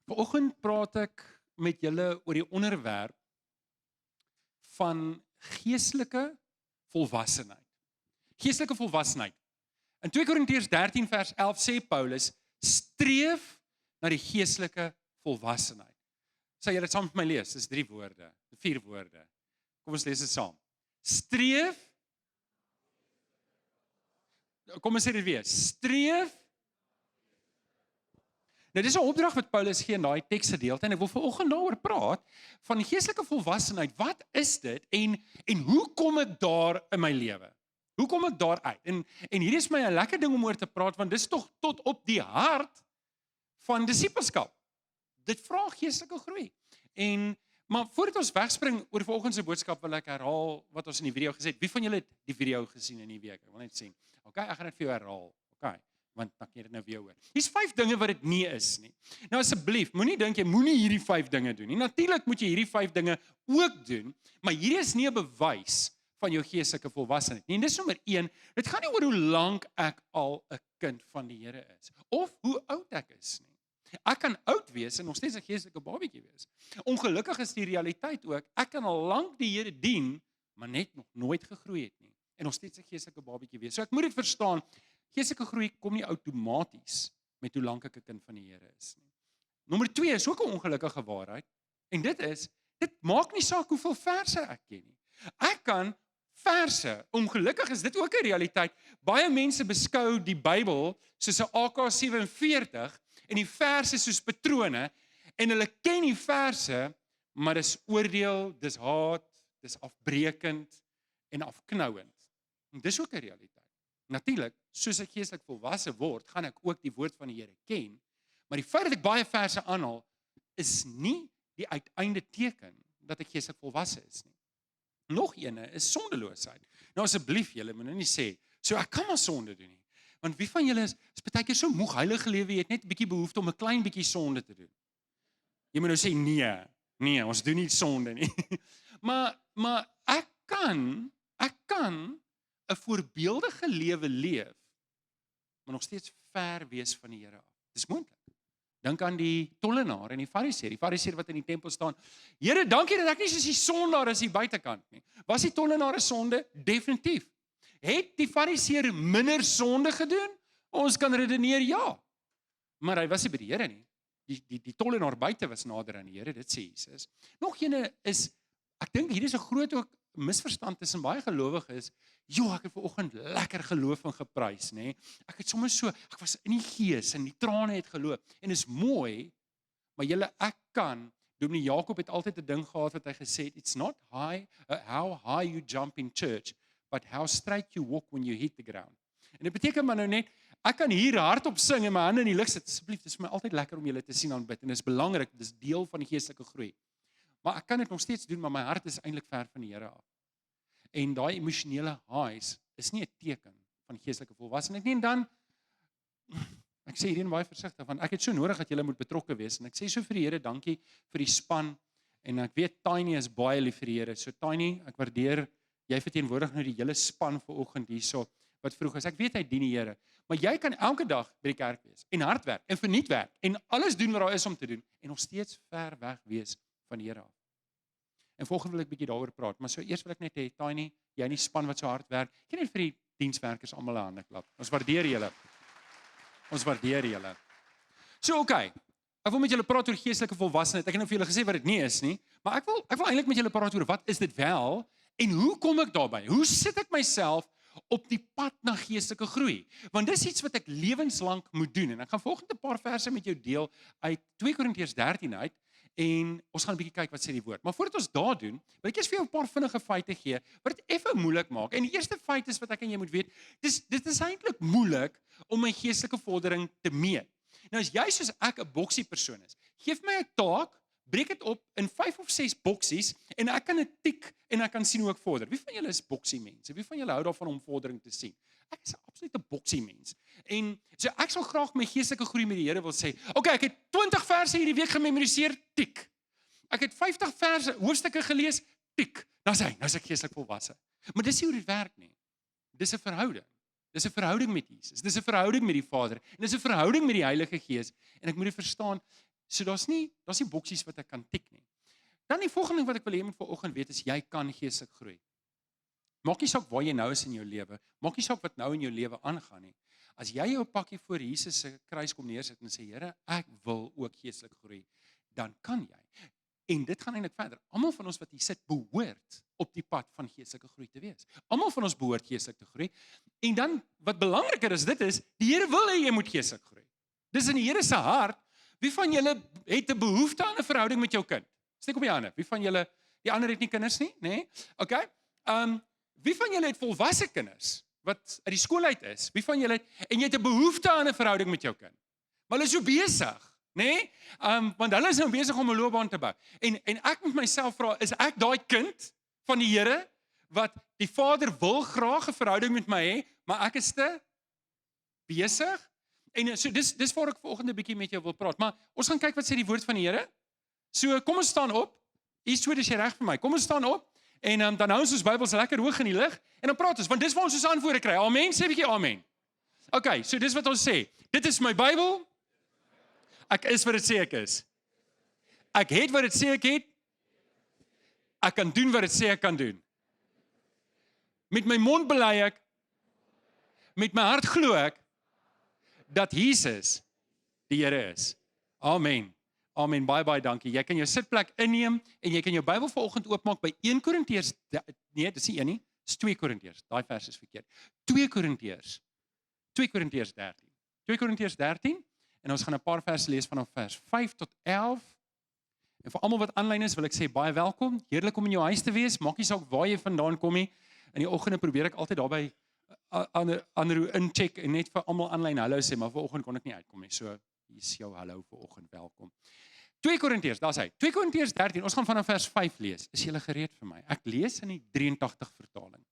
Vanoggend praat ek met julle oor die onderwerp van geestelike volwassenheid. Geestelike volwassenheid. In 2 Korintiërs 13 vers 11 sê Paulus, streef na die geestelike volwassenheid. Sal julle dit saam met my lees? Dis 3 woorde, 4 woorde. Kom ons lees dit saam. Streef. Kom ons sê dit weer. Streef. Nou dis 'n opdrag wat Paulus gee in daai teksgedeelte en ek wil vanoggend daaroor praat van geestelike volwassenheid. Wat is dit en hoe kom ek daar in my lewe? Hoe kom ek daar uit? En hier is my 'n lekker ding om oor te praat want dis tog tot op die hart van disippelskap. Dit vra geestelike groei. Maar voordat ons wegspring oor vanoggend se boodskap wil ek herhaal wat ons in die video gesê het. Wie van julle het die video gesien in die week? Ek wil net sien. Okay, ek gaan dit vir jou herhaal. Okay. Want dan kan jy dit nou weer hoor. Hier's 5 dinge wat dit nie is nie. Nou asseblief, moenie dink jy moenie hierdie 5 dinge doen nie. Natuurlik moet jy hierdie 5 dinge ook doen, maar hierdie is nie 'n bewys van jou geestelike volwassenheid nie. En dis nommer 1, dit gaan nie oor hoe lank ek al 'n kind van die Here is of hoe oud ek is nie. Ek kan oud wees en nog steeds 'n geestelike babietjie wees. Ongelukkig is die realiteit ook, ek kan al lank die Here dien, maar net nog nooit gegroei het nie en nog steeds 'n geestelike babietjie wees. So ek moet dit verstaan. Geestelike groei kom nie outomaties met hoe lank ek 'n kind van die Here is nie. Nommer 2 is ook 'n ongelukkige waarheid en dit maak nie saak hoeveel verse ek ken nie. Ek kan verse, ongelukkig is dit ook 'n realiteit. Baie mense beskou die Bybel soos 'n AK-47 en die verse soos patrone en hulle ken die verse, maar dis oordeel, dis haat, dis afbreekend en afknouend. En dis ook 'n realiteit. Natuurlik, soos ek geestelik volwasse word, gaan ek ook die woord van die Here ken, maar die feit dat ek baie verse aanhaal, is nie die uiteinde teken dat ek geestelik volwasse is nie. Nog ene is sondeloosheid. Nou asseblief julle, moet nou nie sê, so ek kan maar sonde doen nie. Want wie van julle is baie keer so moeg heilige lewe, jy het net 'n bietjie behoefte om 'n klein bietjie sonde te doen. Jy moet nou sê nee, ons doen nie sonde nie. Maar ek kan 'n voorbeeldige lewe leef, maar nog steeds ver wees van die Here af. Dis moontlik. Dink aan die tollenaar en die fariseer wat in die tempel staan. Here, dankie dat ek nie soos die sondaar is hier buitekant nie. Was die tollenaar 'n sonde? Definitief. Het die fariseer minder sonde gedoen? Ons kan redeneer ja. Maar hy was nie by die Here nie. Die tollenaar buite was nader aan die Here, dit sê Jesus. Nog ene is, ek dink hier is 'n groot ook misverstand tussen baie gelowiges. Ek het vanoggend lekker geloof en geprys, nê. Ek het sommer so, ek was in die gees en die trane het geloop. En is mooi, maar ek kan, Dominee Jakob het altyd 'n ding gehad wat hy gesê het, it's not how high you jump in church, but how straight you walk when you hit the ground. En dit beteken maar nou net, ek kan hier hardop sing en my hande in die lug sit. Asseblief, dit is vir my altyd lekker om julle te sien aanbid en dit is belangrik, dit is deel van die geestelike groei. Maar ek kan dit nog steeds doen, maar my hart is eintlik ver van die Here af. En daai emosionele highs is nie 'n teken van geestelike volwassenheid nie. En dan, ek sê hierdie baie versigtig, want ek het so nodig dat julle moet betrokke wees. En ek sê so vir die Here, dankie vir die span. En ek weet Tiny is baie lief vir die Here. So Tiny, ek waardeer, jy verteenwoordig nou die hele span vanoggend hierso, wat vroeg is. Ek weet hy dien die Here. Maar jy kan elke dag by die kerk wees, en hard werk, en verniet werk, en alles doen wat daar is om te doen, en nog steeds ver weg wees van die Here af. En volgende wil ek 'n bietjie daaroor praat, maar so eers wil ek net hê, Tiny, jy in die span wat so hard werk, kan net vir die dienswerkers almal 'n hande klap. Ons waardeer julle. Ons waardeer julle. So okay, ek wil met julle praat oor geestelike volwassenheid. Ek het nou vir julle gesê wat dit nie is nie, maar ek wil eintlik met julle praat oor wat is dit wel en hoe kom ek daarby? Hoe sit ek myself op die pad na geestelike groei? Want dis iets wat ek lewenslank moet doen en ek gaan volgende 'n paar verse met jou deel uit 2 Korintiërs 13 uit. En ons gaan 'n bietjie kyk wat sê die woord. Maar voordat ons daar doen, wil ek eers vir jou 'n paar vinnige feite gee wat dit effe moeilik maak. En die eerste feit is wat ek en jy moet weet, dit is eintlik moeilik om my geestelike vordering te meet. Nou as jy soos ek 'n boksie persoon is, gee my 'n taak, breek dit op in 5 of 6 boksies en ek kan dit tik en ek kan sien hoe ek vorder. Wie van julle is boksie mense? Wie van julle hou daarvan om vordering te sien? Ek is 'n absolute boksie mens. En so ek sal graag my geestelike groei met die Here wil sê. Okay, ek het 20 verse hierdie week gememoriseer, tik. Ek het 50 verse, hoofstukke gelees, tik. Nou is ek geestelik volwasse. Maar dis nie hoe dit werk nie. Dis 'n verhouding. Dis 'n verhouding met Jesus. Dis 'n verhouding met die Vader en dis 'n verhouding met die Heilige Gees. En ek moet dit verstaan, So daar's nie boksies wat ek kan tik nie. Dan die volgende ding wat ek wil hê jy moet vanoggend weet is jy kan geestelik groei. Maak nie saak waar jy nou is in jou lewe, maak nie saak wat nou in jou lewe aangaan nie. As jy jou pakkie voor Jesus se kruis kom neersit en sê Here, ek wil ook geestelik groei, dan kan jy. En dit gaan eintlik verder. Almal van ons wat hier sit behoort op die pad van geestelike groei te wees. Almal van ons behoort geestelik te groei. En dan wat belangriker is, dit is die Here wil hê jy moet geestelik groei. Dis in die Here se hart. Wie van julle het 'n behoefte aan 'n verhouding met jou kind? Steek op die hande. Wie van julle, die ander het nie kinders nie, nê? Nee? Okay. Wie van julle het volwasse kinders wat uit die skool uit is? Wie van julle het, en jy het 'n behoefte aan 'n verhouding met jou kind? Maar hulle is so besig, nê? Nee? Want hulle is nou besig om 'n loopbaan te bou. En ek moet myself vra, is ek daai kind van die Here wat die Vader wil graag 'n verhouding met my hê, maar ek is te besig? En so dis waar ek vanoggend 'n bietjie met jou wil praat. Maar ons gaan kyk wat sê die woord van die Here. So kom ons staan op. Eastwood, is jy reg vir my? Kom ons staan op. En dan hou ons Bybels lekker hoog in die lig en dan praat ons, want dis waar ons antwoorde kry. Amen, sê 'n bietjie amen. Okay, so dis wat ons sê. Dit is my Bybel. Ek is wat dit sê ek is. Ek het wat dit sê ek het. Ek kan doen wat dit sê ek kan doen. Met my mond bely ek, met my hart glo ek dat Jesus die Here is. Amen. Amen, baie dankie. Jy kan jou sitplek inneem en jy kan jou Bybel vanoggend oopmaak by 1 Korintiërs, nee, dis nie 1 nie, dis 2 Korintiërs. Daai vers is verkeerd. 2 Korintiërs 13. 2 Korintiërs 13 en ons gaan 'n paar verse lees vanaf vers 5 tot 11. En vir almal wat aanlyn is, wil ek sê baie welkom. Heerlik om in jou huis te wees. Maak nie saak waar jy vandaan kom nie. In die oggende probeer ek altyd daarby ander incheck en net vir almal aanlyn hallo sê, maar vanoggend kon ek nie uitkom nie. So hier is jou hallo vanoggend, welkom. 2 Korintiërs, daar's hy. 2 Korintiërs 13. Ons gaan vanaf vers 5 lees. Is julle gereed vir my? Ek lees in die 83 vertaling.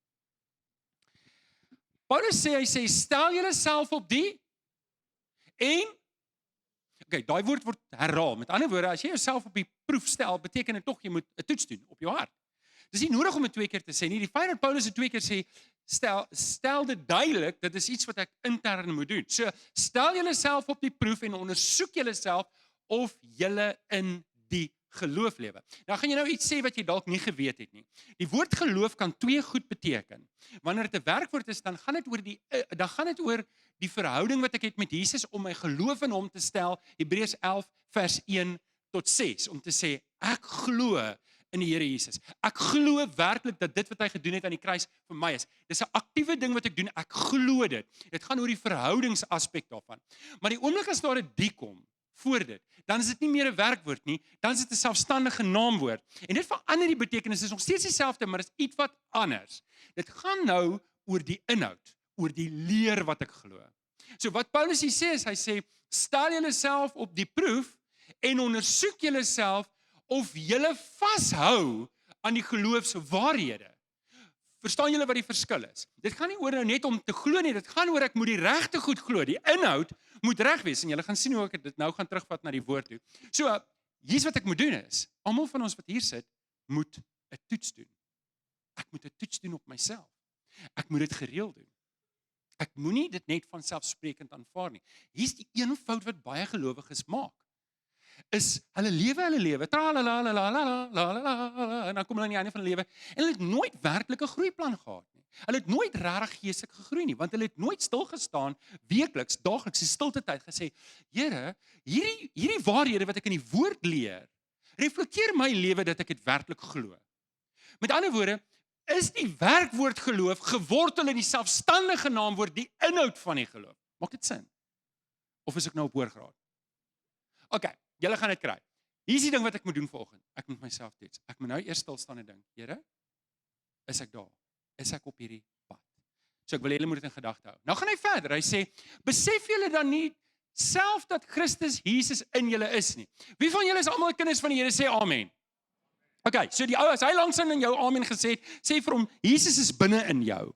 Paulus sê, hy sê stel julleself op die en daai woord word herhaal. Met ander woorde, as jy jouself op die proef stel, beteken dit tog jy moet 'n toets doen op jou hart. Dis nie nodig om dit 2 keer te sê nie. Die feit dat Paulus dit 2 keer sê, stel dit duidelik, dit is iets wat ek intern moet doen. So, stel julleself op die proef en ondersoek julleself of julle in die geloof lewe. Nou gaan jy nou iets sê wat jy dalk nie geweet het nie. Die woord geloof kan 2 goed beteken. Wanneer dit 'n werkwoord is, dan gaan dit oor die verhouding wat ek het met Jesus om my geloof in hom te stel. Hebreërs 11 vers 1 tot 6 om te sê ek glo in die Here Jesus. Ek glo werklik dat dit wat hy gedoen het aan die kruis vir my is. Dis 'n aktiewe ding wat ek doen. Ek glo dit. Dit gaan oor die verhoudingsaspek daarvan. Maar die oomblik as daar 'n die kom voor dit, dan is dit nie meer 'n werkwoord nie, dan is dit 'n selfstandige naamwoord. En dit verander die betekenis, dit is nog steeds dieselfde, maar dit is iets wat anders. Dit gaan nou oor die inhoud, oor die leer wat ek glo. So wat Paulus hier sê is, hy sê, stel julleself op die proef en ondersoek julleself of julle vashou aan die geloofswaarhede. Verstaan julle wat die verskil is? Dit gaan nie oor nou net om te glo nie, dit gaan oor ek moet die regte goed glo. Die inhoud moet reg wees en julle gaan sien hoe ek dit nou gaan terugvat na die woord toe. So, hier's wat ek moet doen is, almal van ons wat hier sit, moet 'n toets doen. Ek moet 'n toets doen op myself. Ek moet dit gereeld doen. Ek moenie dit net van selfsprekend aanvaar nie. Hier's die een fout wat baie gelowiges maak. Is hulle lewe, en dan kom hulle aan die einde van hulle lewe, en hulle het nooit werklik 'n groeiplan gehad nie. Hulle het nooit regtig geestelik gegroei nie, want hulle het nooit stil gestaan, weekliks, daagliks, in stilte tyd gesê, Here, hierdie waarhede wat ek in die woord leer, reflekteer my lewe dat ek dit werklik glo. Met ander woorde, is die werkwoord geloof gewortel in die selfstandige naamwoord, die inhoud van die geloof. Maak dit sin? Of is ek nou op hoërgraad? Okay. Julle gaan dit kry. Hier is die ding wat ek moet doen vanoggend. Ek moet myself toets. Ek moet nou eers stil staan en dink, Here, is ek daar? Is ek op hierdie pad? So ek wil julle moet dit in gedagte hou. Nou gaan hy verder. Hy sê, besef julle dan nie self dat Christus Jesus in julle is nie. Wie van julle is almal kinders van die Here? Sê amen. Okay, so die ou as hy langsaan in jou amen gesê het, sê vir hom, Jesus is binne in jou.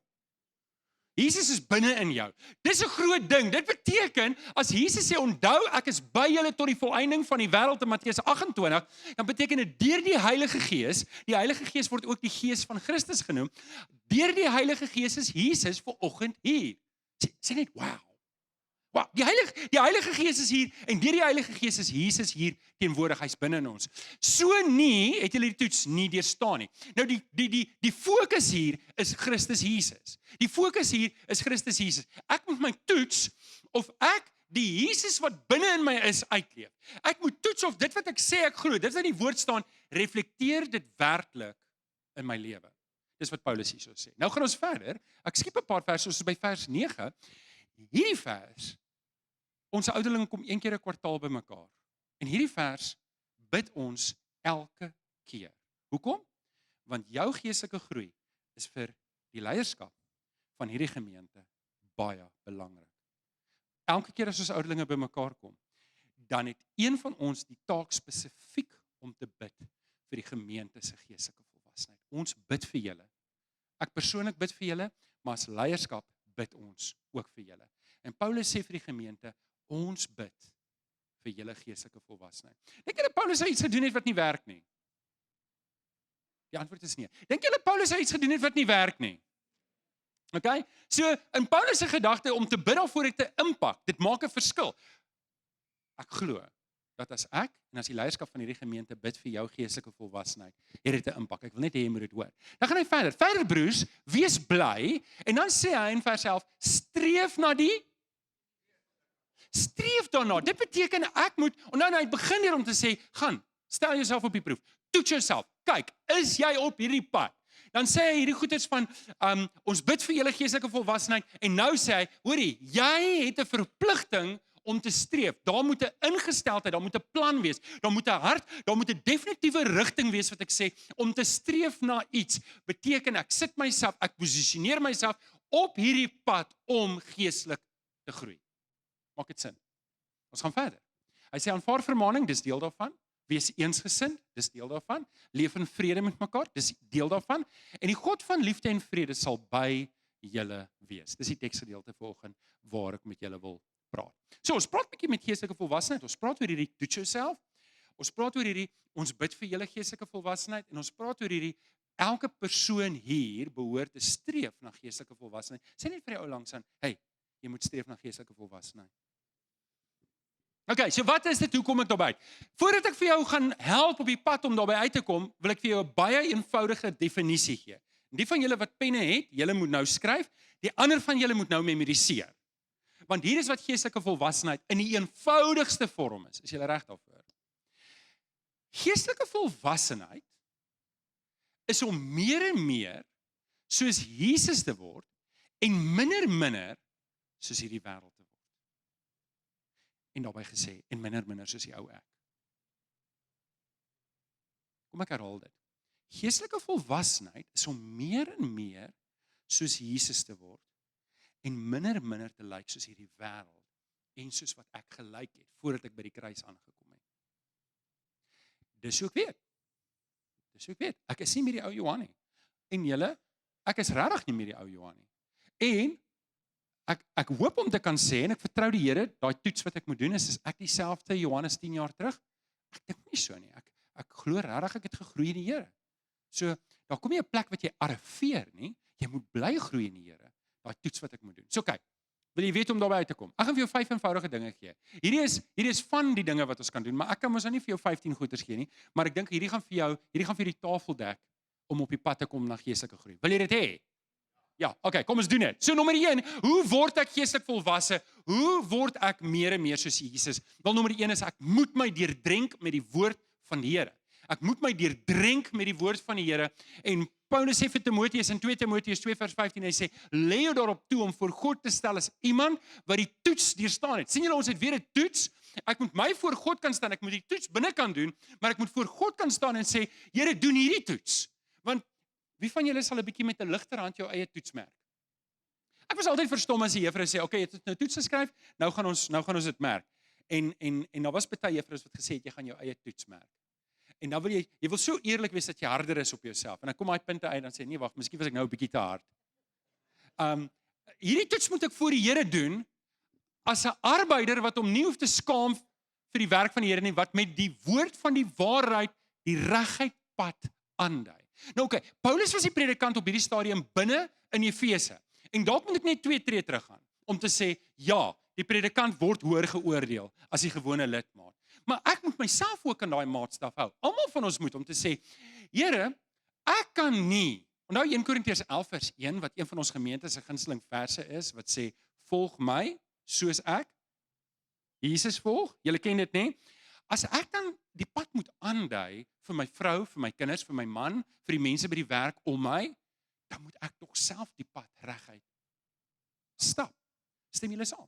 Jesus is binne in jou. Dis 'n groot ding. Dit beteken, as Jesus sê, onthou, ek is by julle tot die volëinding van die wêreld in Matteus 28, dan beteken dit deur die Heilige Gees word ook die Gees van Christus genoem, deur die Heilige Gees is Jesus vanoggend hier. Sê net, wow. Wow, die Heilige Gees is hier en deur die Heilige Gees is Jesus hier teenwoordig, hy's binne in ons. So nie het julle die toets nie deurstaan nie. Nou die fokus hier is Christus Jesus. Die fokus hier is Christus Jesus. Ek moet my toets of ek die Jesus wat binne in my is uitleef. Ek moet toets of dit wat ek sê ek glo, dit wat in die woord staan, reflekteer dit werklik in my lewe. Dis wat Paulus hierso sê. Nou gaan ons verder. Ek skiep 'n paar verse, ons is by vers 9. Hierdie vers, ons ouderlinge kom 1 keer 'n kwartaal bymekaar. En hierdie vers bid ons elke keer. Hoekom? Want jou geestelike groei is vir die leierskap van hierdie gemeente baie belangrik. Elke keer as ons ouderlinge bymekaar kom, dan het een van ons die taak spesifiek om te bid vir die gemeente se geestelike volwassenheid. Ons bid vir julle. Ek persoonlik bid vir julle, maar as leierskap bid ons ook vir julle. En Paulus sê vir die gemeente, ons bid vir julle geestelike volwassenheid. Dink julle Paulus het iets gedoen het wat nie werk nie? Die antwoord is nee. Dink julle Paulus het iets gedoen het wat nie werk nie? Okay? So in Paulus se gedagte om te bid daarvoor het 'n impak. Dit maak 'n verskil. Ek glo dat as ek en as die leierskap van hierdie gemeente bid vir jou geestelike volwassenheid, het dit 'n impak. Ek wil net hê jy moet dit hoor. Dan gaan hy verder. Verder broers, wees bly en dan sê hy in vers 11, streef daarna. Dit beteken ek moet, en nou hy begin hier om te sê, gaan, stel jouself op die proef. Toets jouself. Kyk, is jy op hierdie pad? Dan sê hy hierdie goeders van, ons bid vir julle geestelike volwassenheid, en nou sê hy, hoorie, jy het 'n verpligting om te streef. Daar moet 'n ingesteldheid, daar moet 'n plan wees, daar moet 'n hart, daar moet 'n definitiewe rigting wees wat ek sê, om te streef na iets, beteken ek sit myself, ek posisioneer myself op hierdie pad om geestelik te groei. Maak dit sin? Ons gaan verder. Hy sê aanvaar vermaning, dis deel daarvan. Wees eensgesind, dis deel daarvan. Leef in vrede met mekaar, dis deel daarvan. En die God van liefde en vrede sal by julle wees. Dis die teksgedeelte vanoggend waar ek met julle wil praat. So, ons praat 'n bietjie met geestelike volwassenheid. Ons praat oor hierdie toets jouself. Ons praat oor hierdie ons bid vir julle geestelike volwassenheid en ons praat oor hierdie elke persoon hier behoort te streef na geestelike volwassenheid. Sê net vir die ou langs aan, hey, jy moet streef na geestelike volwassenheid. Okay, so wat is dit? Hoe kom ek daarby? Voordat ek vir jou gaan help op die pad om daarby uit te kom, wil ek vir jou 'n baie eenvoudige definisie gee. Die van julle wat penne het, julle moet nou skryf, die ander van julle moet nou memoriseer. Want hier is wat geestelike volwassenheid in die eenvoudigste vorm is. Is julle reg daarvoor? Geestelike volwassenheid is om meer en meer soos Jesus te word en minder soos hierdie wêreld te word. En daarbey gesê, en minder soos die ou ek. Kom ek herhaal dit. Geestelike volwassenheid is om meer en meer soos Jesus te word en minder te lyk soos hierdie wêreld en soos wat ek gelyk het voordat ek by die kruis aangekom het. Dis hoe ek weet. Ek is nie meer die ou Johan nie. En julle, ek is regtig nie meer die ou Johan nie. En ek hoop om te kan sê, en ek vertrou die Here, daai toets wat ek moet doen is ek dieselfde Johannes 10 jaar terug? Ek dink nie so nie. Ek glo regtig ek het gegroei in die Here. So, daar kom nie 'n plek wat jy arriveer nie. Jy moet bly groei in die Here. Daai toets wat ek moet doen. So kyk, wil jy weet om daarby uit te kom? Ek gaan vir jou 5 eenvoudige dinge gee. Hierdie is van die dinge wat ons kan doen, maar ek kan mos nou nie vir jou 15 goeders gee nie, maar ek dink hierdie gaan vir die tafel dek om op die pad te kom na geestelike groei. Wil jy dit hê? Ja, okay, kom ons doen dit. So nommer 1, hoe word ek geestelik volwasse? Hoe word ek meer en meer soos Jesus? Wel, nommer 1 is ek moet my deurdrenk met die woord van die Here. Ek moet my deurdrenk met die woord van die Here. En Paulus sê vir Timoteus in 2 Timoteus 2 vers 15, hy sê, lê jou daarop toe om voor God te stel as iemand wat die toets deurstaan het. Sien julle, ons het weer 'n toets. Ek moet my voor God kan staan, ek moet die toets binne kan doen, maar ek moet voor God kan staan en sê, Here, doen hierdie toets. Want wie van julle sal 'n bietjie met 'n ligter hand jou eie toets merk? Ek was altyd verstom as die juffrou sê, okay, jy het nou toets geskryf, nou gaan ons dit merk. En daar was baie juffrou's wat gesê het jy gaan jou eie toets merk. En dan wil jy wil so eerlik wees dat jy harder is op jouself. En dan kom daai punte uit dan sê nee, wag, miskien was ek nou 'n bietjie te hard. Hierdie toets moet ek voor die Here doen as 'n arbeider wat hom nie hoef te skaam vir die werk van die Here nie, wat met die woord van die waarheid die reguit pad aandui. Nou okay, Paulus was die predikant op hierdie stadium binne in Efese. En dalk moet ek net 2 tree teruggaan om te sê ja, die predikant word hoër geoordeel as die gewone lidmaat. Maar ek moet myself ook in daai maatstaf hou. Almal van ons moet om te sê, Here, ek kan nie. Onthou 1 Korintiërs 11 vers 1 wat een van ons gemeente se gunsteling verse is wat sê volg my soos ek Jesus volg. Julle ken dit, nê? As ek dan die pad moet aandui vir my vrou, vir my kinders, vir my man, vir die mense by die werk om my, dan moet ek tog self die pad reguit stap. Stem julle saam?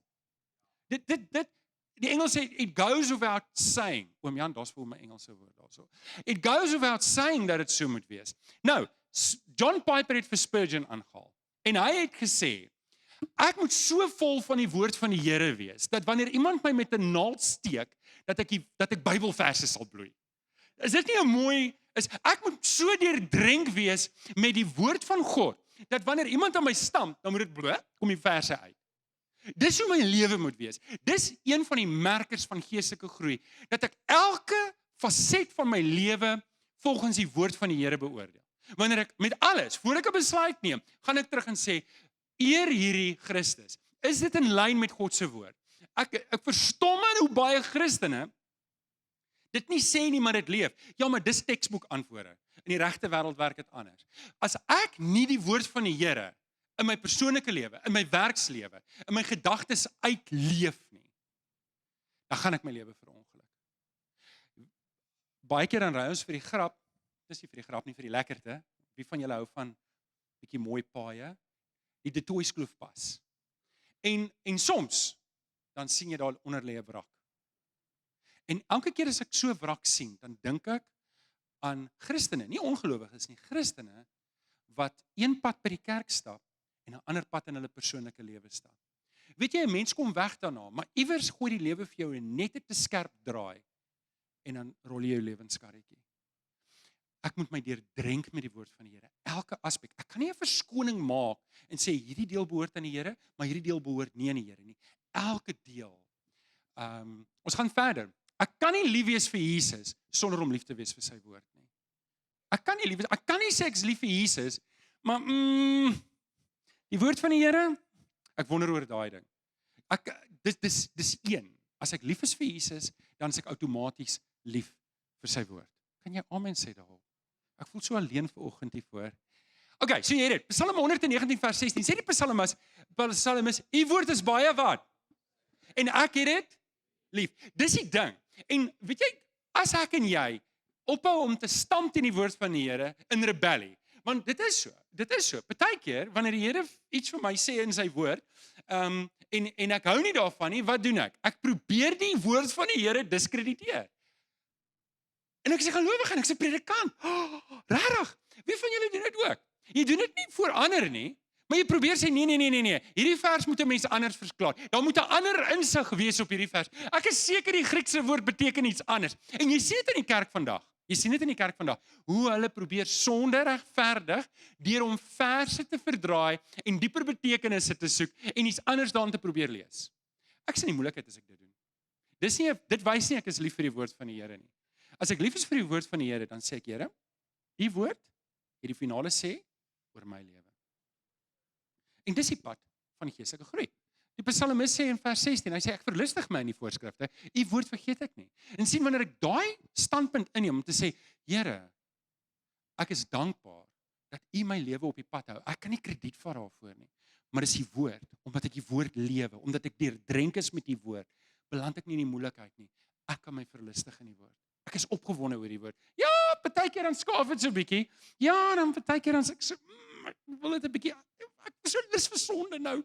Die Engels sê, it goes without saying. Oom Jan, daar's vir my Engelse woord daarso. It goes without saying dat dit so moet wees. Nou, John Piper het vir Spurgeon aangehaal. En hy het gesê, ek moet so vol van die woord van die Here wees, dat wanneer iemand my met 'n naald steek, dat ek Bybelverse sal bloei. Is dit nie 'n mooi, ek moet so deurdrenk wees met die woord van God, dat wanneer iemand aan my stamp, dan moet dit bloei, kom die verse uit. Dis hoe my lewe moet wees. Dis een van die merkers van geestelike groei, dat ek elke faset van my lewe volgens die woord van die Here beoordeel. Wanneer ek met alles, voor ek 'n besluit neem, gaan ek terug en sê, eer hierdie Christus. Is dit in lyn met God se woord? Ek verstom aan hoe baie Christene dit nie sê nie, maar dit leef. Ja, maar dis teksboek antwoorde. In die regte wêreld werk dit anders. As ek nie die woord van die Here in my persoonlike lewe, in my werkslewe, in my gedagtes uitleef nie, dan gaan ek my lewe verongeluk. Baie keer dan ry ons vir die grap, dis nie vir die grap nie, vir die lekkerte. Wie van julle hou van bietjie mooi paaie? Die De Tooi Kloofpas. En soms dan sien jy daar onder lê 'n wrak. En elke keer as ek so 'n wrak sien, dan dink ek aan Christene, nie ongelowiges nie, Christene wat een pad by die kerk stap en 'n ander pad in hulle persoonlike lewe stap. Weet jy, 'n mens kom weg daarna, maar iewers gooi die lewe vir jou net 'n te skerp draai en dan rol jy jou lewenskarretjie. Ek moet my deurdrenk met die woord van die Here. Elke aspek. Ek kan nie 'n verskoning maak en sê hierdie deel behoort aan die Here, maar hierdie deel behoort nie aan die Here nie. Elke deel. Ons gaan verder. Ek kan nie lief wees vir Jesus sonder om lief te wees vir sy woord nie. Ek kan nie sê ek is lief vir Jesus, maar die woord van die Here, ek wonder oor daai ding. Dis een. As ek lief is vir Jesus, dan is ek outomaties lief vir sy woord. Kan jy amen sê daarop? Ek voel so alleen vanoggend hiervoor. Okay, so jy het dit. Psalm 119 vers 16. Sê die psalmis, u woord is baie wat? En ek het dit lief. Dis die ding. En weet jy, as ek en jy ophou om te stamp teen die woord van die Here in rebellie, want dit is so. Partykeer wanneer die Here iets vir my sê in sy woord, en ek hou nie daarvan nie, wat doen ek? Ek probeer die woord van die Here diskrediteer. En ek is 'n gelowige en ek is 'n predikant. Regtig? Wie van julle doen dit ook? Jy doen dit nie voor ander nie, maar jy probeer sê nee. Hierdie vers moet 'n mens anders verklaar. Daar moet 'n ander insig wees op hierdie vers. Ek is seker die Griekse woord beteken iets anders. En jy sien dit in die kerk vandag. Hoe hulle probeer sonde regverdig deur om verse te verdraai en dieper betekenisse te soek en iets anders daarin te probeer lees. Ek sien die moeilikheid as ek dit doen. Dit wys nie ek is lief vir die woord van die Here nie. As ek lief is vir die woord van die Here, dan sê ek, Here, die woord het die finale sê oor my lewe. En dis die pad van die geestelike groei. Die psalmis sê in vers 16, hy sê, ek verlustig my in die voorskrifte, u woord vergeet ek nie. En sien, wanneer ek daai standpunt inneem, om te sê, Here, ek is dankbaar, dat u my lewe op die pad hou. Ek kan nie krediet vat daarvoor nie, maar dis die woord, omdat ek die woord lewe, omdat ek deurdrenk is met die woord, beland ek nie in die moeilikheid nie. Ek kan my verlustig in die woord. Ek is opgewonde oor die woord. Ja, partykeer dan skaaf dit so 'n bietjie. Ja, dan partykeer dan sê ek so, ek wil dit 'n bietjie, dis vir sonde nou.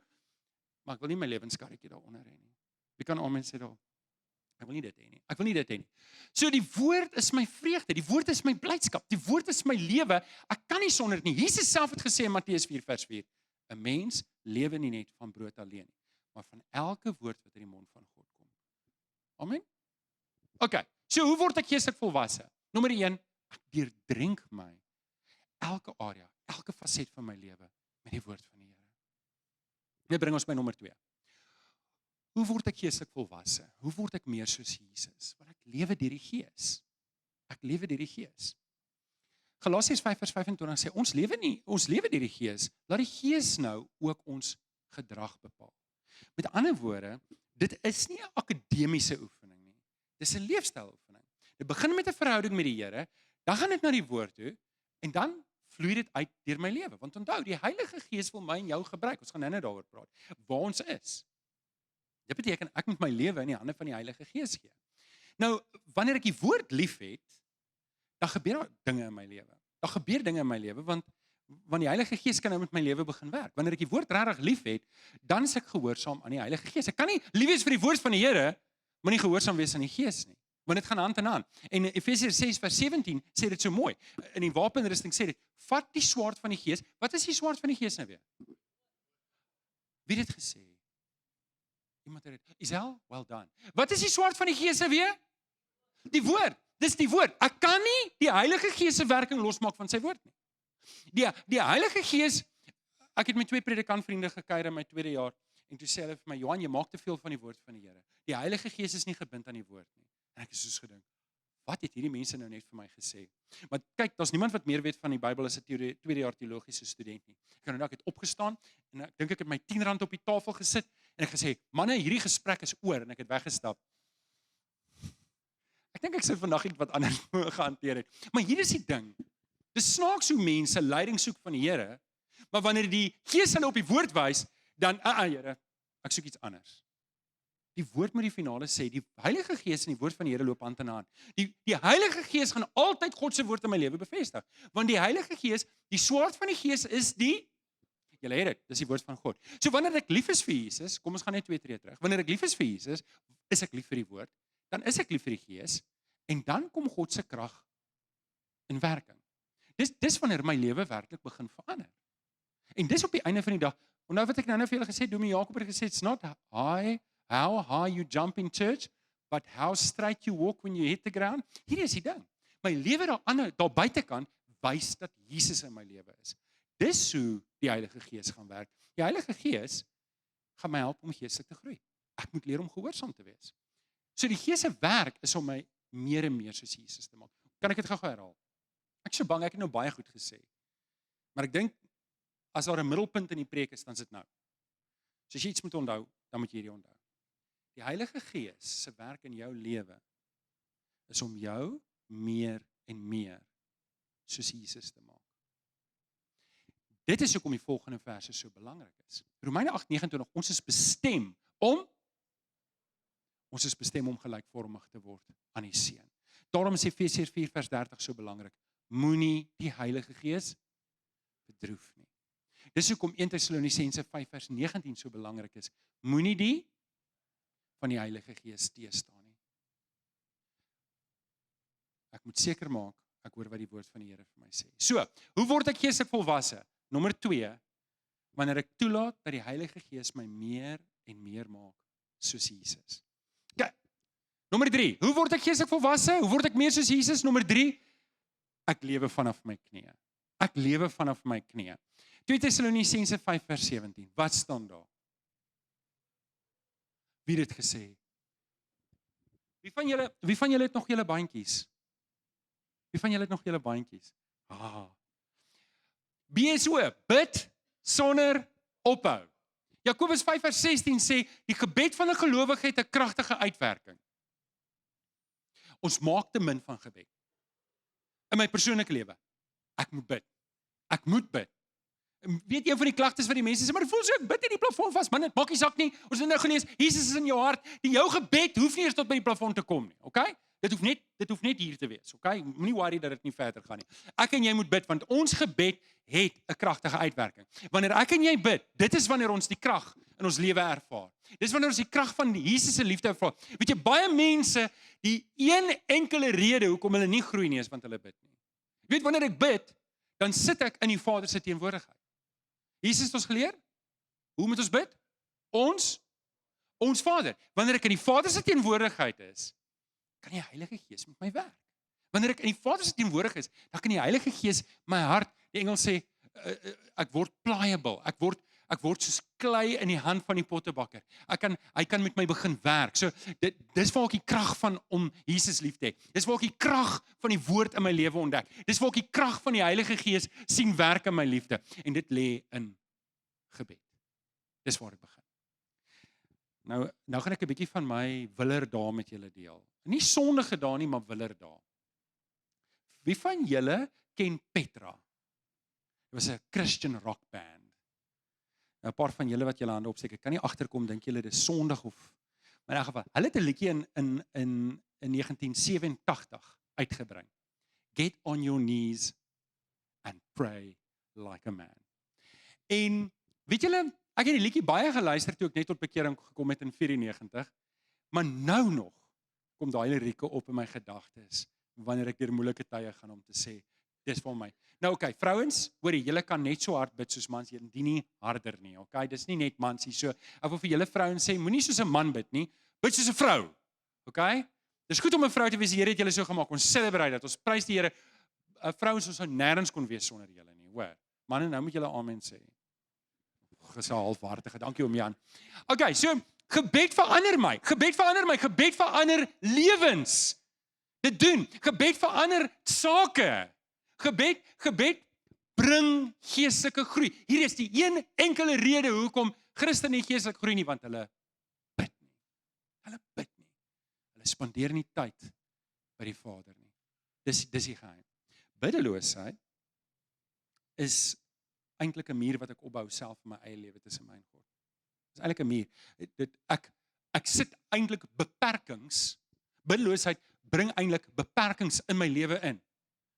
Maar ek wil nie my lewenskarretjie daaronder hê nie. Wie kan amen sê daar? Ek wil nie dit hê nie. So die woord is my vreugde, die woord is my blydskap, die woord is my lewe. Ek kan nie sonder dit nie. Jesus self het gesê in Matteus 4 vers 4, 'n mens lewe nie net van brood alleen nie, maar van elke woord wat uit die mond van God kom. Amen. Okay. So hoe word ek geestelik volwasse? Nommer 1, ek deurdrenk my elke area, elke faset van my lewe met die woord van die Here. Dit bring ons by nommer 2. Hoe word ek geestelik volwasse? Hoe word ek meer soos Jesus? Want ek lewe deur die Gees. Galasiërs 5 vers 25 sê ons lewe deur die Gees. Laat die Gees nou ook ons gedrag bepaal. Met ander woorde, dit is nie 'n akademiese oefening nie. Dis 'n leefstyloefening. Dit begin met 'n verhouding met die Here, dan gaan dit na die woord toe en dan vloei dit uit deur my lewe. Want onthou, die Heilige Gees wil my en jou gebruik. Ons gaan nou daaroor praat. Waar ons is. Dit beteken ek moet my lewe in die hande van die Heilige Gees gee. Nou, wanneer ek die woord liefhet, dan gebeur daar dinge in my lewe. Daar gebeur dinge in my lewe want die Heilige Gees kan nou met my lewe begin werk. Wanneer ek die woord regtig liefhet, dan is ek gehoorsaam aan die Heilige Gees. Ek kan nie lief wees vir die woord van die Here, maar nie gehoorsaam wees aan die Gees nie. Want dit gaan hand in hand. En Efesiërs 6:17 sê dit so mooi. In die wapenrusting sê dit, vat die swaard van die Gees. Wat is die swaard van die Gees nou weer? Wie het dit gesê? Iemand het dit. Isel, well done. Wat is die swaard van die Gees nou weer? Die woord. Dis die woord. Ek kan nie die Heilige Gees se werking losmaak van sy woord nie. Die Heilige Gees, ek het met 2 predikantvriende gekuier in my 2de jaar en toe sê hulle vir my, Johan, jy maak te veel van die woord van die Here. Die Heilige Gees is nie gebind aan die woord nie. En ek het soos gedink, wat het hierdie mense nou net vir my gesê? Maar kyk, daar's niemand wat meer weet van die Bybel as 'n 2de jaar teologiese student nie. Ek het opgestaan en ek dink ek het my R10 op die tafel gesit en ek gesê, manne, hierdie gesprek is oor en ek het weggestap. Ek dink ek sou vandag iets wat anders gehanteer het. Maar hier is die ding. Dis snaaks hoe mense leiding soek van die Here, maar wanneer die Gees hulle op die woord wys, dan, Here, ek soek iets anders. Die woord moet die finale sê, die Heilige Gees en die woord van die Here loop hand in hand. Die Heilige Gees gaan altyd God se woord in my lewe bevestig, want die Heilige Gees, die swaard van die Gees is julle het dit, dis die woord van God. So wanneer ek lief is vir Jesus, kom ons gaan net 2 tree terug. Wanneer ek lief is vir Jesus, is ek lief vir die woord, dan is ek lief vir die Gees en dan kom God se krag in werking. Dis wanneer my lewe werklik begin verander. En dis op die einde van die dag. Onthou wat ek nou vir julle gesê het, Dominee Jakob het gesê, it's not how high you jump in church, but how straight you walk when you hit the ground. Hier is die ding. My lewe daar buitekant wys dat Jesus in my lewe is. Dis hoe die Heilige Gees gaan werk. Die Heilige Gees gaan my help om geestelik te groei. Ek moet leer om gehoorsaam te wees. So die Gees se werk is om my meer en meer soos Jesus te maak. Kan ek dit gou herhaal? Ek is so bang, ek het nou baie goed gesê. Maar ek dink, as daar 'n middelpunt in die preek is, dan is dit nou. So as jy iets moet onthou, dan moet jy hierdie onthou. Die Heilige Gees se werk in jou lewe is om jou meer en meer soos Jesus te maak. Dit is hoekom die volgende verse so belangrik is. Romeine 8:29, ons is bestem om gelykvormig te word aan die Seun. Daarom is Efesiërs 4:30 so belangrik. Moenie die Heilige Gees bedroef nie. Dis hoekom 1 Tessalonisense 5:19 so belangrik is. Moenie die van die Heilige Gees teëstaan nie. Ek moet seker maak, ek hoor wat die woord van die Here vir my sê. So, hoe word ek geestelik volwasse? Nommer 2, wanneer ek toelaat dat die Heilige Gees my meer en meer maak soos Jesus. Okay. Nommer 3, hoe word ek geestelik volwasse? Hoe word ek meer soos Jesus? Nommer 3, ek lewe vanaf my knieë. Ek lewe vanaf my knieë. 2 Tessalonisense 5:17. Wat staan daar? Wie het dit gesê? Wie van julle het nog julle bandjies? Wie van julle het nog julle bandjies? BSO, bid sonder ophou. Jakobus 5:16 sê, die gebed van 'n gelowige het 'n kragtige uitwerking. Ons maak te min van gebed. In my persoonlike lewe, ek moet bid. Ek moet bid. Weet een van die klagtes van die mense sê, maar voel so ek bid in die plafon vas, man, dit maak nie saak nie. Ons het nou gelees, Jesus is in jou hart. Jou gebed hoef nie eers tot by die plafon te kom nie, okay? Dit hoef net hier te wees, okay? Moenie worry dat dit nie verder gaan nie. Ek en jy moet bid want ons gebed het 'n kragtige uitwerking. Wanneer ek en jy bid, dit is wanneer ons die krag in ons lewe ervaar. Dis wanneer ons die krag van Jesus se liefde ervaar. Weet jy, baie mense, die een enkele rede hoekom hulle nie groei nie is want hulle bid nie. Weet, wanneer ek bid, dan sit ek in die Vader se teenwoordigheid. Jesus het ons geleer, hoe moet ons bid? Ons Vader. Wanneer ek in die Vader se teenwoordigheid is, kan die Heilige Gees met my werk. Wanneer ek in die Vader se teenwoordigheid is, dan kan die Heilige Gees my hart, die Engels sê, ek word pliable, ek word soos klei in die hand van die pottebakker. Hy kan met my begin werk. So dis waar ek die krag van om Jesus lief te hê. Dis waar ek die krag van die woord in my lewe ontdek. Dis waar ek die krag van die Heilige Gees sien werk in my liefde. En dit lê in gebed. Dis waar dit begin. Nou gaan ek 'n bietjie van my willerdae met julle deel. Nie sondige dae nie, maar willerdae. Wie van julle ken Petra? Dit was 'n Christian rock band. Nou 'n paar van julle wat julle hande opsteek, ek kan nie agterkom dink julle dis Sondag of maar in elk geval, hulle het 'n liedjie in 1987 uitgebring. Get on your knees and pray like a man. En weet julle, ek het die liedjie baie geluister toe ek net tot bekering gekom het in 94, maar nou nog kom daai lirieke op in my gedagtes wanneer ek deur moeilike tye gaan om te sê, dis vir my. Nou okay, vrouens, hoorie, julle kan net so hard bid soos mans, jy nie harder nie, okay? Dis nie net mans hier so. Ek wil vir julle vrouens sê, moenie soos 'n man bid nie, bid soos 'n vrou. Okay? Dis goed om 'n vrou te wees, die Here het julle so gemaak. Ons celebrate dat. Ons prys die Here. Vrouens ons sou nêrens kon wees sonder julle nie, hoor. Manne, nou moet julle amen sê. Dis 'n halfwaardige. Dankie oom Jan. Okay, so gebed verander my. Gebed verander my. Gebed verander lewens. Dit doen. Gebed verander sake. Gebed bring geestelike groei. Hier is die een enkele rede hoekom Christene nie geestelik groei nie, want hulle bid nie. Hulle bid nie. Hulle spandeer nie tyd by die Vader nie. Dis die geheim. Biddeloosheid is eintlik 'n muur wat ek opbou self in my eie lewe tussen my en God. Dis eintlik 'n muur. Ek sit eintlik beperkings. Biddeloosheid bring eintlik beperkings in my lewe in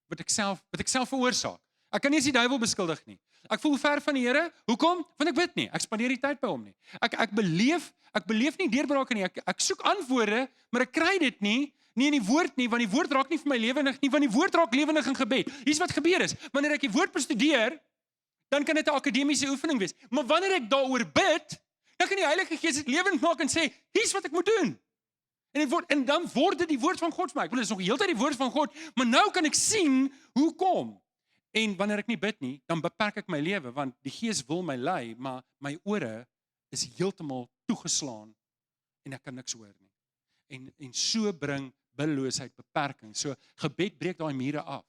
wat ek self veroorsaak. Ek kan nie eens die duiwel beskuldig nie. Ek voel ver van die Here. Hoekom? Want ek bid nie. Ek spandeer nie tyd by hom nie. Ek beleef nie deurbrake nie. Ek soek antwoorde, maar ek kry dit nie in die woord nie, want die woord raak nie vir my lewendig nie, want die woord raak lewendig in gebed. Hier's wat gebeur is, wanneer ek die woord bestudeer, dan kan dit 'n akademiese oefening wees. Maar wanneer ek daaroor bid, dan kan die Heilige Gees dit lewend maak en sê, hier's wat ek moet doen. En dan word dit die woord van God vir my. Ek wil dit is nog heeltyd die woord van God, maar nou kan ek sien hoe kom. En wanneer ek nie bid nie, dan beperk ek my lewe, want die Gees wil my lei, maar my ore is heeltemal toegeslaan en ek kan niks hoor nie. En so bring biddeloosheid beperking. So gebed breek daai mure af.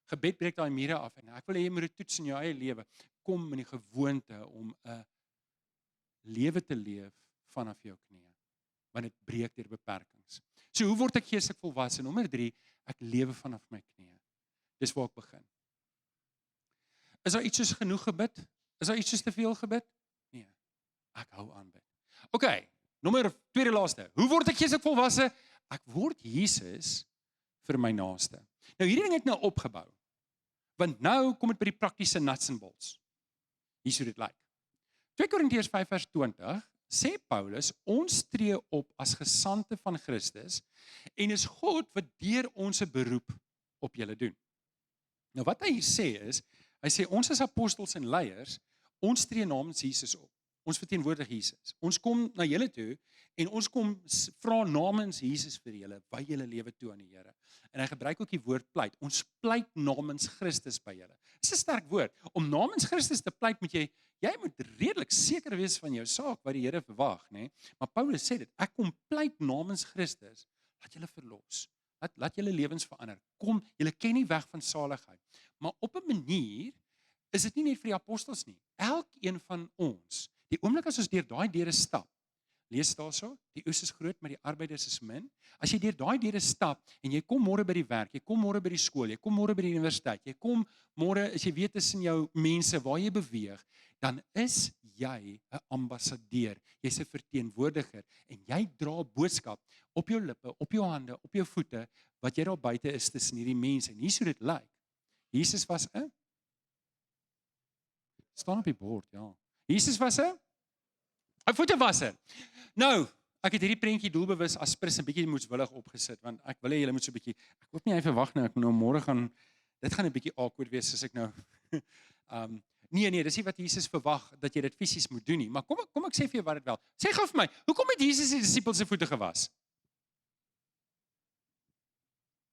Gebed breek daai mure af en ek wil hê jy moet dit toets in jou eie lewe. Kom in die gewoonte om 'n lewe te leef vanaf jou knieë. Want dit breek deur beperkings. So hoe word ek geestelik volwasse? Nommer 3, ek lewe vanaf my knieë. Dis waar ek begin. Is daar iets soos genoeg gebid? Is daar iets soos te veel gebid? Nee. Ek hou aan bid. Okay, tweede laaste. Hoe word ek geestelik volwasse? Ek word Jesus vir my naaste. Nou hierdie ding het nou opgebou. Want nou kom dit by die praktiese nuts and bolts. Hier sou dit lyk. 2 Korintiërs 5:20 sê Paulus, ons tree op as gesandte van Christus en is God wat deur ons 'n beroep op julle doen. Nou wat hy hier sê is, hy sê ons as apostels en leiers, ons tree namens Jesus op. Ons verteenwoordig Jesus. Ons kom na julle toe en ons kom vra namens Jesus vir julle, wy julle lewe toe aan die Here. En hy gebruik ook die woord pleit. Ons pleit namens Christus by julle. Dis 'n sterk woord. Om namens Christus te pleit moet jy moet redelik seker wees van jou saak wat die Here verwag, nê? Maar Paulus sê dit, ek kom pleit namens Christus, laat julle verlos. Laat julle lewens verander. Kom, julle ken nie weg van saligheid. Maar op 'n manier is dit nie net vir die apostels nie. Elkeen van ons, die oomblik as ons deur daai deure stap, lees daarso, die oes is groot, maar die arbeiders is min. As jy deur daai deure stap en jy kom môre by die werk, jy kom môre by die skool, jy kom môre by die universiteit, jy kom môre as jy weet tussen jou mense waar jy beweeg, dan is jy 'n ambassadeur. Jy's 'n verteenwoordiger en jy dra 'n boodskap op jou lippe, op jou hande, op jou voete wat jy daar buite is tussen hierdie mense. En hier sou dit lyk. Jesus was 'n staan op die bord, ja. Jesus was 'n voetewasser. Nou, ek het hierdie prentjie doelbewus as prins 'n bietjie moetswillig opgesit want ek wil hê julle moet so 'n bietjie ek hoop nie hy verwag nou ek moet nou môre gaan dit gaan 'n bietjie awkward wees as ek nou nee, dis nie wat Jesus verwag dat jy dit fisies moet doen nie, maar kom ek sê vir jou wat dit wel. Sê gou vir my, hoekom het Jesus die disippels se voete gewas?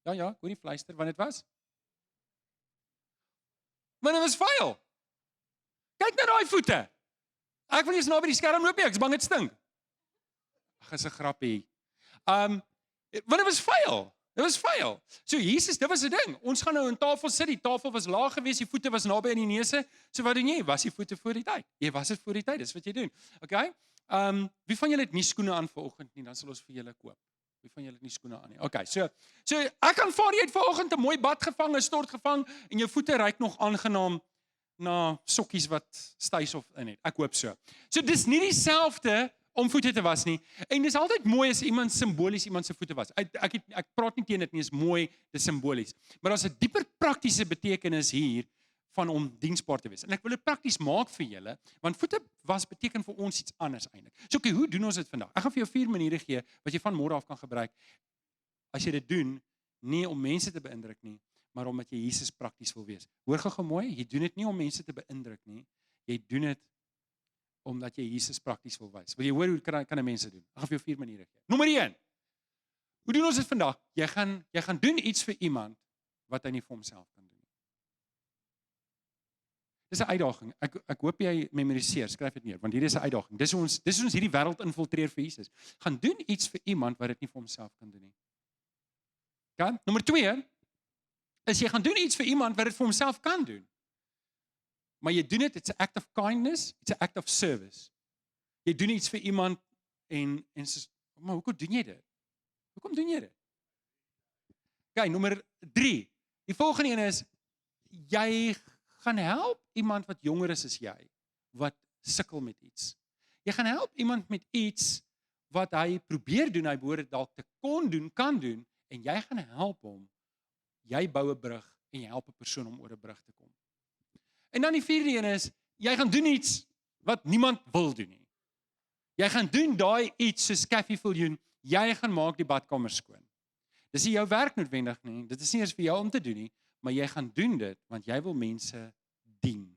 Ja, hoor die fluister, want dit was? Maar dit was vuil. Kyk na daai voete. Ek wil nie eens naby die skerm loop nie, ek's bang dit stink. Ag, is 'n grappie. Want dit was vuil. Dit was vuil. So Jesus, dit was 'n ding. Ons gaan nou aan tafel sit, die tafel was laag geweest, die voete was naby aan die neuse. So wat doen jy? Was die voete voor die tyd. Jy was dit voor die tyd, dis wat jy doen. Okay? Wie van julle het nie skoene aan vanoggend nie, dan sal ons vir julle koop. Wie van julle het nie skoene aan nie? Okay, so ek aanvaar jy het vanoggend 'n mooi bad gevang, 'n stort gevang en jou voete ruik nog aangenaam na sokkies wat stuis of in het. Ek hoop so. So dis nie dieselfde om voete te was nie. En dis altyd mooi as iemand simbolies iemand se voete was. Ek praat nie teen dit nie, is mooi, dis simbolies. Maar daar's 'n dieper praktiese betekenis hier van om diensbaar te wees. En ek wil dit prakties maak vir julle, want voete was beteken vir ons iets anders eintlik. So okay, hoe doen ons dit vandag? Ek gaan vir jou 4 maniere gee wat jy van môre af kan gebruik. As jy dit doen, nie om mense te beïndruk nie, maar omdat jy Jesus prakties wil wees. Hoor gou mooi, jy doen dit nie om mense te beïndruk nie. Jy doen dit omdat jy Jesus prakties wil wys. Wil jy hoor hoe kan 'n mens dit doen? Ek gaan vir jou 4 maniere gee. Nommer 1. Hoe doen ons dit vandag? Jy gaan doen iets vir iemand wat hy nie vir homself kan doen nie. Dis 'n uitdaging. Ek hoop jy memoriseer, skryf dit neer, want hierdie is 'n uitdaging. Dis ons hierdie wêreld infiltreer vir Jesus. Gaan doen iets vir iemand wat dit nie vir homself kan doen nie. Okay? Nommer 2 is jy gaan doen iets vir iemand wat dit vir homself kan doen. Maar jy doen dit, it's an act of kindness, it's an act of service. Jy doen iets vir iemand en sê, maar hoekom doen jy dit? Hoekom doen jy dit? Okay, nommer 3. Die volgende een is, jy gaan help iemand wat jonger is as jy, wat sukkel met iets. Jy gaan help iemand met iets wat hy probeer doen, hy behoort dalk te kan doen, en jy gaan help hom. Jy bou 'n brug en jy help 'n persoon om oor 'n brug te kom. En dan die 4de een is, jy gaan doen iets wat niemand wil doen nie. Jy gaan doen daai iets soos Kathy Viljoen, jy gaan maak die badkamer skoon. Dis nie jou werk noodwendig nie, dit is nie eens vir jou om te doen nie, maar jy gaan doen dit, want jy wil mense dien.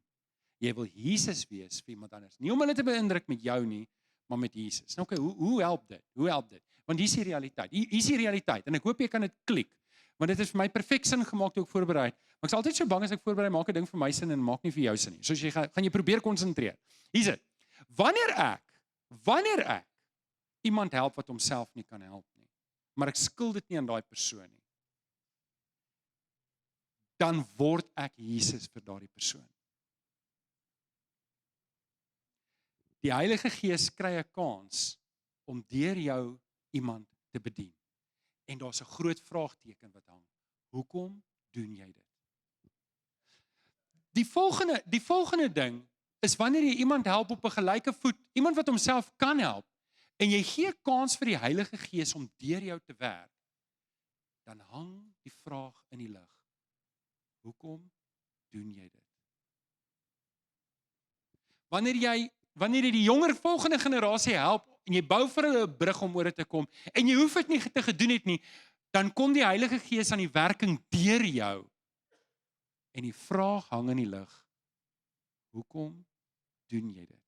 Jy wil Jesus wees vir iemand anders. Nie om hulle te beïndruk met jou nie, maar met Jesus. Nou okay, hoe help dit? Hoe help dit? Want hier is die realiteit. Hier is die realiteit, en ek hoop jy kan dit klik. Want dit het vir my perfek sin gemaak toe ek voorberei. Maar ek is altyd so bang as ek voorberei, maak 'n ding vir my sin en maak nie vir jou sin nie. Soos jy gaan jy probeer konsentreer. Hier's dit. Wanneer ek iemand help wat homself nie kan help nie, maar ek skuld dit nie aan daai persoon nie, dan word ek Jesus vir daardie persoon. Die Heilige Gees kry 'n kans om deur jou iemand te bedien. En daar's 'n groot vraagteken wat hang. Hoekom doen jy dit? Die volgende ding is wanneer jy iemand help op 'n gelyke voet, iemand wat homself kan help, en jy gee kans vir die Heilige Gees om deur jou te werk, dan hang die vraag in die lug. Hoekom doen jy dit? Wanneer jy die jonger volgende generasie help, en jy bou vir hulle 'n brug om oor te kom, en jy hoef dit nie te gedoen het nie, dan kom die Heilige Gees aan die werking deur jou. En die vraag hang in die lug. Hoekom doen jy dit?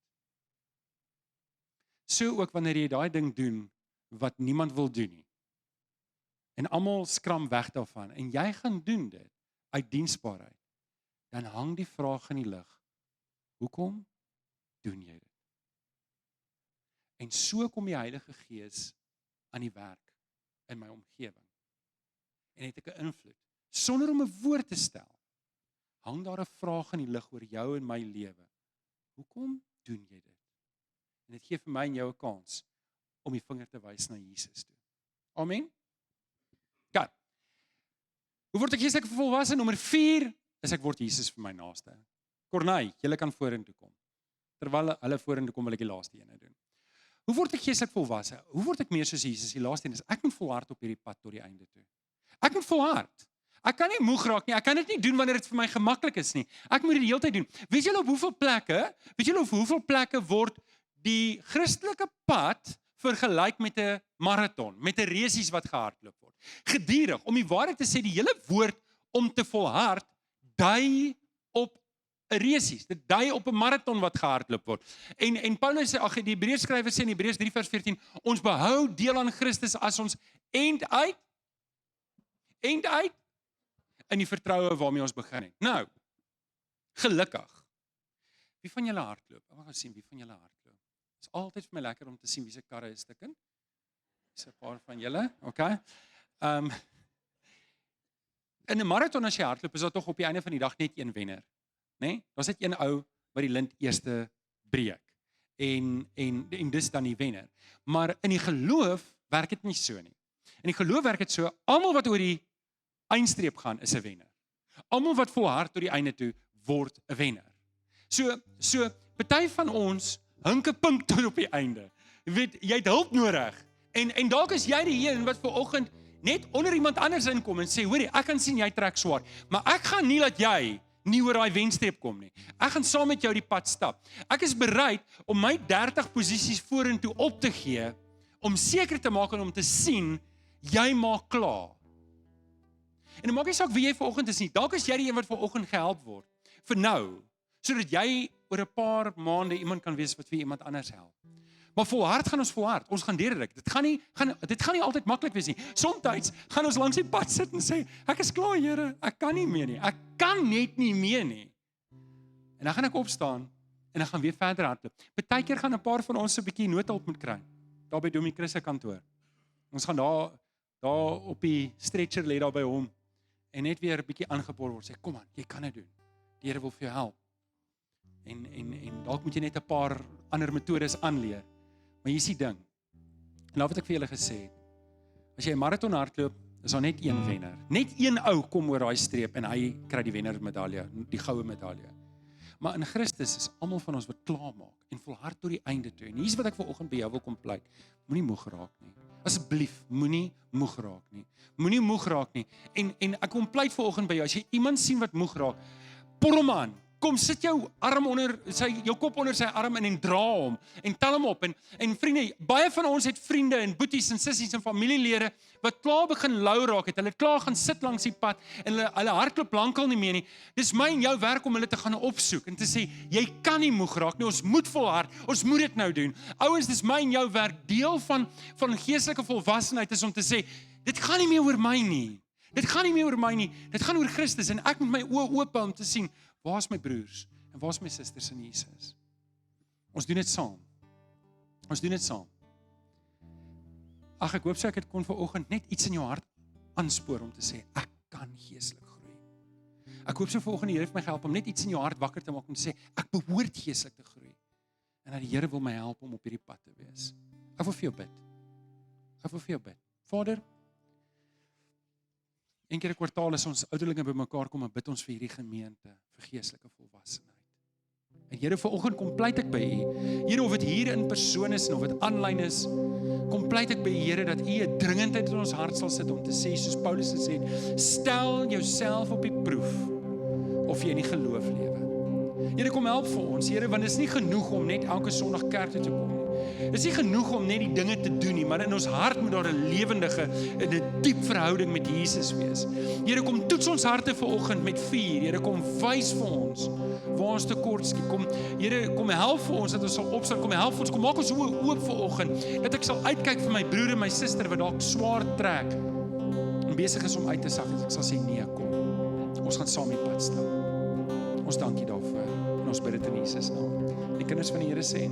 So ook wanneer jy daai ding doen wat niemand wil doen nie. En almal skram weg daarvan en jy gaan doen dit uit diensbaarheid. Dan hang die vraag in die lug. Hoekom doen jy dit? En so kom die Heilige Gees aan die werk in my omgewing. En het ek 'n invloed. Sonder om 'n woord te stel, hang daar 'n vraag in die lug oor jou en my lewe. Hoekom doen jy dit? En dit gee vir my en jou 'n kans om die vinger te wys na Jesus toe. Amen. Gaan. Hoe word ek geestelik volwasse? Nommer 4 is ek word Jesus vir my naaste. Corneille, julle kan vorentoe kom. Terwyl hulle vorentoe kom, wil ek die laaste ene doen. Hoe word ek geestelik volwasse? Hoe word ek meer soos Jesus? Die laaste een is, ek moet volhard op hierdie pad tot die einde toe. Ek moet volhard. Ek kan nie moeg raak nie. Ek kan dit nie doen wanneer dit vir my gemaklik is nie. Ek moet dit die hele tyd doen. Weet julle op hoeveel plekke word die Christelike pad vergelyk met 'n marathon, met 'n resies wat gehardloop word? Gedurig, om die waarheid te sê, die hele woord om te volhard dui op 'n resies. Dit dui op 'n marathon wat gehardloop word. En Paulus sê, die Hebreërskrywer sê in Hebreërs 3 vers 14, ons behou deel aan Christus as ons eind uit in die vertroue waarmee ons begin het. Nou, gelukkig. Wie van julle hardloop? Ek wil sien wie van julle hardloop. Dit is altyd vir my lekker om te sien wie se karre is stikken. Dis 'n paar van julle, okay? In 'n marathon as jy hardloop, is daar tog op die einde van die dag net een wenner, né? Daar's net een ou wat die lint eerste breek. en dis dan die wenner. Maar in die geloof werk dit nie so nie. In die geloof werk dit so, almal wat oor die eindstreep gaan is 'n wenner. Almal wat volhard tot die einde toe word 'n wenner. So party van ons hink 'n punt tot op die einde. Jy weet, jy het hulp nodig. En dalk is jy die een wat vanoggend net onder iemand anders inkom en sê, hoorie, ek kan sien jy trek swaar, maar ek gaan nie laat jy nie oor daai wenstreep kom nie. Ek gaan saam met jou die pad stap. Ek is bereid om my 30 posisies vorentoe op te gee, om seker te maak en om te sien, jy maak klaar. En dit maak nie saak wie jy vanoggend is nie. Dalk is jy die een wat vanoggend gehelp word. Vir nou, sodat jy oor 'n paar maande iemand kan wees wat vir iemand anders help. Maar volhard gaan ons volhard. Ons gaan deurryk. Dit gaan nie altyd maklik wees nie. Somstyds gaan ons langs die pad sit en sê, ek is klaar, Here, ek kan nie meer nie. Ek kan net nie meer nie. En dan gaan ek opstaan en dan gaan weer verder hardloop. Partykeer gaan 'n paar van ons so 'n bietjie noodhulp moet kry. Daar by Domie Chris se kantoor. Ons gaan daar op die stretcher lê daar by hom en net weer 'n bietjie aangepor word. Sê, kom aan, jy kan dit doen. Die Here wil vir jou help. En dalk moet jy net 'n paar ander metodes aanleer. Maar hier is die ding. En nou wat ek vir julle gesê het. As jy 'n maraton hardloop, is daar net een wenner. Net een ou kom oor daai streep en hy kry die wennermedalje, die goue medalje. Maar in Christus is almal van ons wat klaarmaak en volhard tot die einde toe. En hier's wat ek vanoggend by jou wil kom pleit. Moenie moeg raak nie. Asseblief, moenie moeg raak nie. Moenie moeg raak nie. En ek kom pleit vanoggend by jou, as jy iemand sien wat moeg raak, por hom aan. Kom sit jou arm onder jou kop onder sy arm en dra hom en tel hom op en vriende, baie van ons het vriende en boeties en sissies en familielede wat klaar begin lou raak het. Hulle het klaar gaan sit langs die pad en hulle hardloop lankal nie meer nie. Dis my en jou werk om hulle te gaan opsoek en te sê jy kan nie moeg raak nie. Ons moet volhard. Ons moet dit nou doen. Ouens, dis my en jou werk. Deel van geestelike volwassenheid is om te sê dit gaan nie meer oor my nie. Dit gaan nie meer oor my nie. Dit gaan oor Christus en ek moet my oë oop hou om te sien waar is my broers en waar is my susters in Jesus? Ons doen dit saam. Ons doen dit saam. Ag, ek hoop so ek het kon vanoggend net iets in jou hart aanspoor om te sê, ek kan geestelik groei. Ek hoop so vanoggend die Here het my gehelp om net iets in jou hart wakker te maak om te sê, ek behoort geestelik te groei. En dat die Here wil my help om op hierdie pad te wees. Ek wil vir jou bid. Ek wil vir jou bid. Vader, een keer 'n kwartaal is ons ouderlinge bymekaar kom en bid ons vir hierdie gemeente, vir geestelike volwassenheid. En Here, vanoggend kom pleit ek by U. Here, of dit hier in persoon is en of dit aanlyn is, kom pleit ek by U, Here, dat U 'n dringendheid in ons hart sal sit om te sê, soos Paulus gesê het, stel jouself op die proef of jy in die geloof lewe. Here, kom help vir ons, Here, want dit is nie genoeg om net elke Sondag kerk toe te kom nie. Dit is nie genoeg om net die dinge te doen nie, maar in ons hart moet daar 'n lewendige en 'n diep verhouding met Jesus wees. Here, kom toets ons harte vanoggend met vuur. Here, kom wys vir ons waar ons tekort skiet. Kom, Here, kom help vir ons dat ons sal opstaan. Kom help vir ons, kom maak ons oë oop vanoggend, dat ek sal uitkyk vir my broer en my suster wat dalk swaar trek en besig is om uit te sak. Ek sal sê nee, kom. Ons gaan saam die pad stap. Ons dankie daarvoor. En ons bid dit in Jesus naam. Die kinders van die Here sê